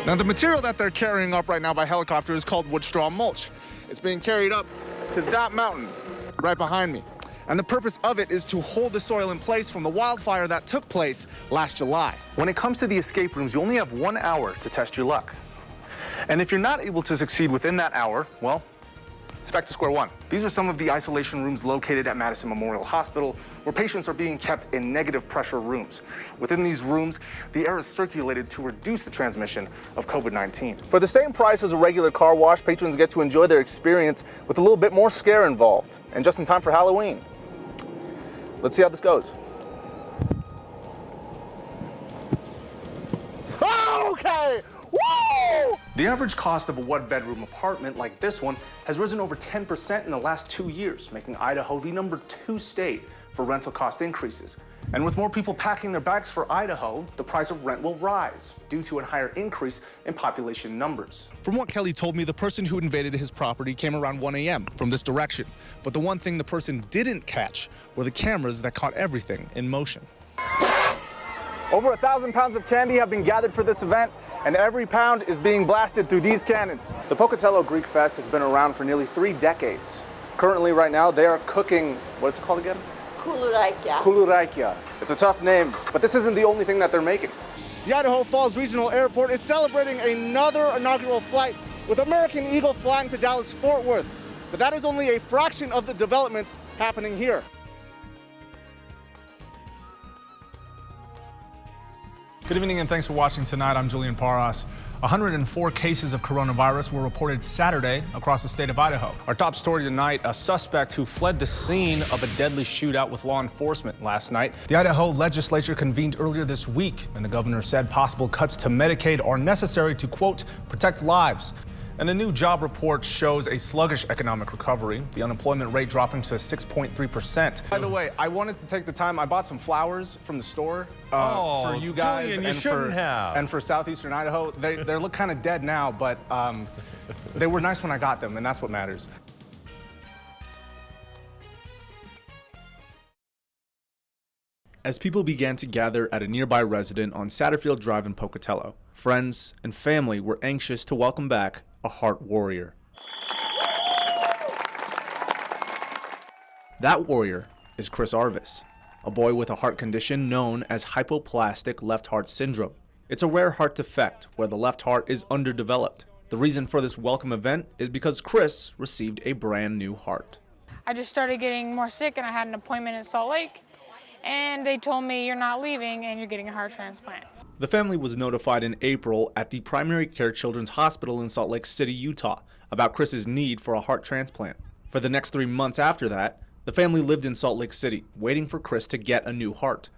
Now, the material that they're carrying up right now by helicopter is called wood straw mulch. It's being carried up to that mountain right behind me. And the purpose of it is to hold the soil in place from the wildfire that took place last July. When it comes to the escape rooms, you only have 1 hour to test your luck. And if you're not able to succeed within that hour, well, it's back to square one. These are some of the isolation rooms located at Madison Memorial Hospital, where patients are being kept in negative pressure rooms. Within these rooms, the air is circulated to reduce the transmission of COVID-19. For the same price as a regular car wash, patrons get to enjoy their experience with a little bit more scare involved, and just in time for Halloween. Let's see how this goes. Oh, okay! Woo! The average cost of a one-bedroom apartment like this one has risen over 10% in the last 2 years, making Idaho the #2 state for rental cost increases. And with more people packing their bags for Idaho, the price of rent will rise due to a higher increase in population numbers. From what Kelly told me, the person who invaded his property came around 1 a.m. from this direction. But the one thing the person didn't catch were the cameras that caught everything in motion. Over 1,000 pounds of candy have been gathered for this event, and every pound is being blasted through these cannons. The Pocatello Greek Fest has been around for nearly 3 decades. Currently, right now, they are cooking, what is it called again? Kuluraikia. Kuluraikia. It's a tough name, but this isn't the only thing that they're making. The Idaho Falls Regional Airport is celebrating another inaugural flight with American Eagle flying to Dallas-Fort Worth. But that is only a fraction of the developments happening here. Good evening and thanks for watching tonight. I'm Julian Paras. 104 cases of coronavirus were reported Saturday across the state of Idaho. Our top story tonight, a suspect who fled the scene of a deadly shootout with law enforcement last night. The Idaho legislature convened earlier this week, and the governor said possible cuts to Medicaid are necessary to, quote, protect lives. And a new job report shows a sluggish economic recovery, the unemployment rate dropping to 6.3%. By the way, I wanted to take the time, I bought some flowers from the store for you guys. Julian, and for southeastern Idaho. They look kind of dead now, but they were nice when I got them, and that's what matters. As people began to gather at a nearby residence on Satterfield Drive in Pocatello, friends and family were anxious to welcome back a heart warrior. That warrior is Chris Arvis, a boy with a heart condition known as hypoplastic left heart syndrome. It's a rare heart defect where the left heart is underdeveloped. The reason for this welcome event is because Chris received a brand new heart. I just started getting more sick and I had an appointment in Salt Lake. And they told me, you're not leaving and you're getting a heart transplant. The family was notified in April at the Primary Care Children's Hospital in Salt Lake City, Utah, about Chris's need for a heart transplant. For the next 3 months after that, the family lived in Salt Lake City, waiting for Chris to get a new heart.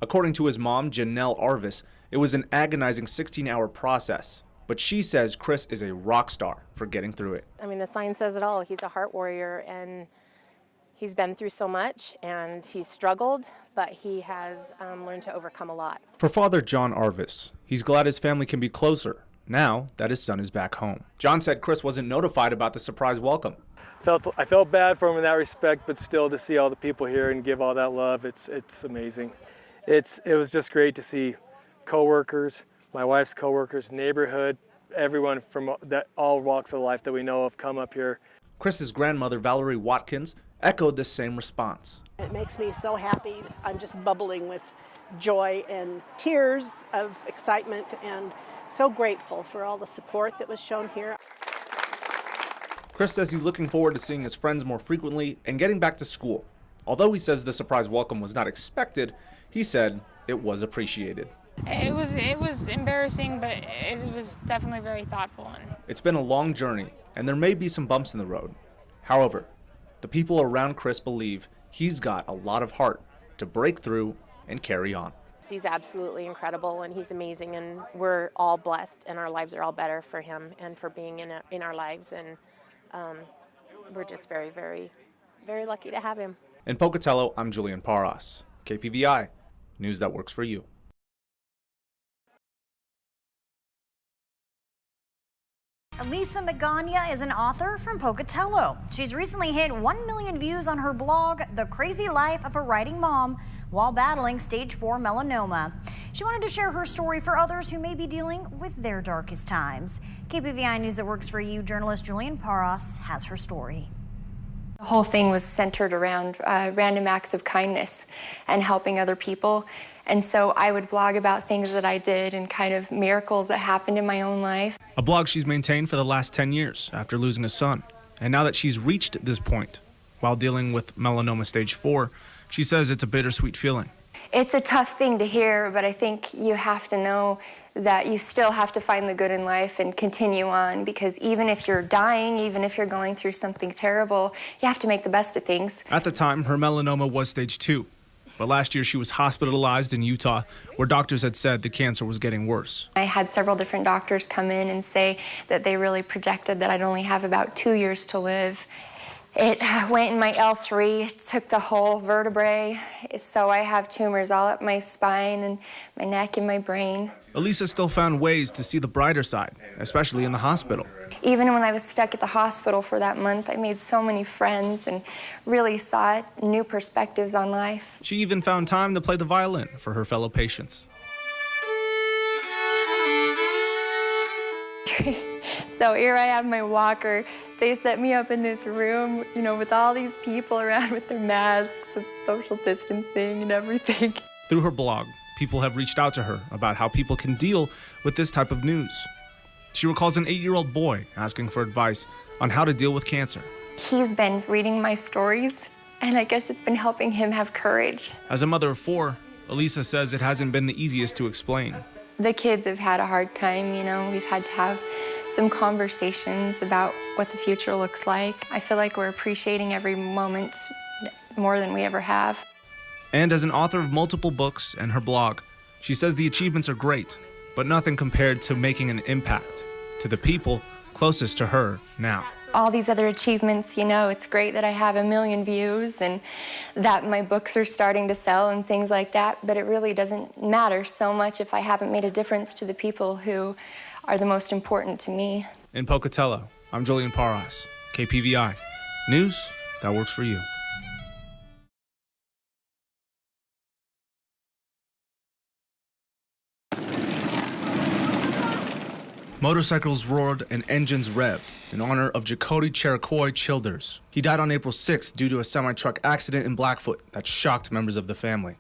According to his mom, Janelle Arvis, it was an agonizing 16-hour process. But she says Chris is a rock star for getting through it. I mean, the sign says it all. He's a heart warrior, and he's been through so much, and he's struggled, but he has learned to overcome a lot. For Father John Arvis, he's glad his family can be closer now that his son is back home. John said Chris wasn't notified about the surprise welcome. I felt bad for him in that respect, but still to see all the people here and give all that love, it's amazing. It was just great to see coworkers, my wife's coworkers, neighborhood, everyone from all walks of life that we know of come up here. Chris's grandmother, Valerie Watkins, echoed the same response. It makes me so happy. I'm just bubbling with joy and tears of excitement, and so grateful for all the support that was shown here. Chris says he's looking forward to seeing his friends more frequently and getting back to school. Although he says the surprise welcome was not expected, he said it was appreciated. It was embarrassing, but it was definitely very thoughtful. It's been a long journey, and there may be some bumps in the road. However, the people around Chris believe he's got a lot of heart to break through and carry on. He's absolutely incredible, and he's amazing, and we're all blessed, and our lives are all better for him and for being in our lives, and we're just very, very, very lucky to have him. In Pocatello, I'm Julian Paras, KPVI, news that works for you. Elisa Magagna is an author from Pocatello. She's recently hit 1 million views on her blog, The Crazy Life of a Writing Mom, while battling stage 4 melanoma. She wanted to share her story for others who may be dealing with their darkest times. KPVI News That Works For You journalist Julian Paras has her story. The whole thing was centered around random acts of kindness and helping other people. And so I would blog about things that I did and kind of miracles that happened in my own life. A blog she's maintained for the last 10 years after losing a son. And now that she's reached this point, while dealing with melanoma stage 4, she says it's a bittersweet feeling. It's a tough thing to hear, but I think you have to know that you still have to find the good in life and continue on, because even if you're dying, even if you're going through something terrible, you have to make the best of things. At the time, her melanoma was stage 2. But last year, she was hospitalized in Utah, where doctors had said the cancer was getting worse. I had several different doctors come in and say that they really projected that I'd only have about 2 years to live. It went in my L3, it took the whole vertebrae, so I have tumors all up my spine and my neck and my brain. Elisa still found ways to see the brighter side, especially in the hospital. Even when I was stuck at the hospital for that month, I made so many friends and really saw new perspectives on life. She even found time to play the violin for her fellow patients. So here I have my walker. They set me up in this room, you know, with all these people around with their masks and social distancing and everything. Through her blog, people have reached out to her about how people can deal with this type of news. She recalls an 8-year-old boy asking for advice on how to deal with cancer. He's been reading my stories, and I guess it's been helping him have courage. As a mother of 4, Elisa says it hasn't been the easiest to explain. The kids have had a hard time, you know. We've had to have some conversations about what the future looks like. I feel like we're appreciating every moment more than we ever have. And as an author of multiple books and her blog, she says the achievements are great, but nothing compared to making an impact to the people closest to her now. All these other achievements, you know, it's great that I have 1 million views and that my books are starting to sell and things like that, but it really doesn't matter so much if I haven't made a difference to the people who are the most important to me. In Pocatello, I'm Julian Paras, KPVI. News that works for you. Motorcycles roared and engines revved in honor of Jacody Cherokee Childers. He died on April 6th due to a semi-truck accident in Blackfoot that shocked members of the family.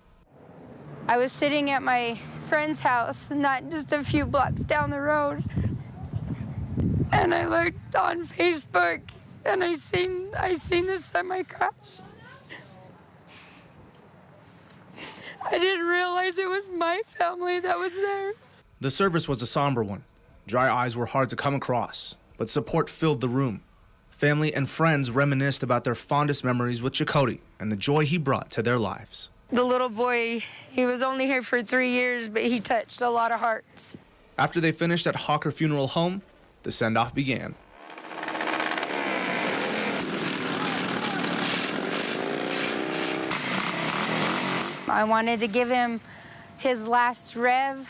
I was sitting at my friend's house, not just a few blocks down the road, and I looked on Facebook and I seen the semi-crash. I didn't realize it was my family that was there. The service was a somber one. Dry eyes were hard to come across, but support filled the room. Family and friends reminisced about their fondest memories with Jacody and the joy he brought to their lives. The little boy, he was only here for 3 years, but he touched a lot of hearts. After they finished at Hawker Funeral Home, the send-off began. I wanted to give him his last rev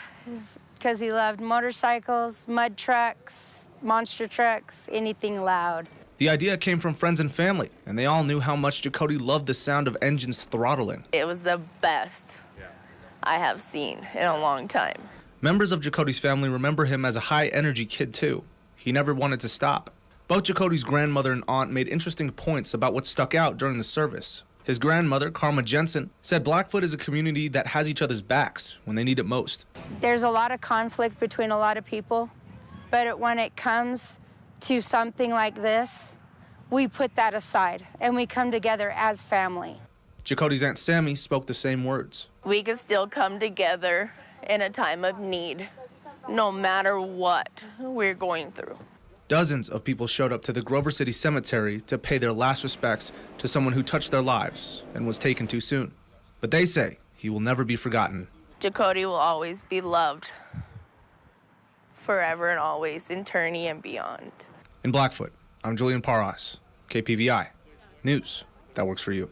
because he loved motorcycles, mud trucks, monster trucks, anything loud. The idea came from friends and family, and they all knew how much Jacody loved the sound of engines throttling. It was the best I have seen in a long time. Members of Jacody's family remember him as a high-energy kid, too. He never wanted to stop. Both Jacody's grandmother and aunt made interesting points about what stuck out during the service. His grandmother, Carma Jensen, said Blackfoot is a community that has each other's backs when they need it most. There's a lot of conflict between a lot of people, but when it comes to something like this, we put that aside and we come together as family. Jacody's Aunt Sammy spoke the same words. We could still come together in a time of need, no matter what we're going through. Dozens of people showed up to the Grover City Cemetery to pay their last respects to someone who touched their lives and was taken too soon. But they say he will never be forgotten. Jacody will always be loved, forever and always, in eternity and beyond. In Blackfoot, I'm Julian Paras, KPVI. News that works for you.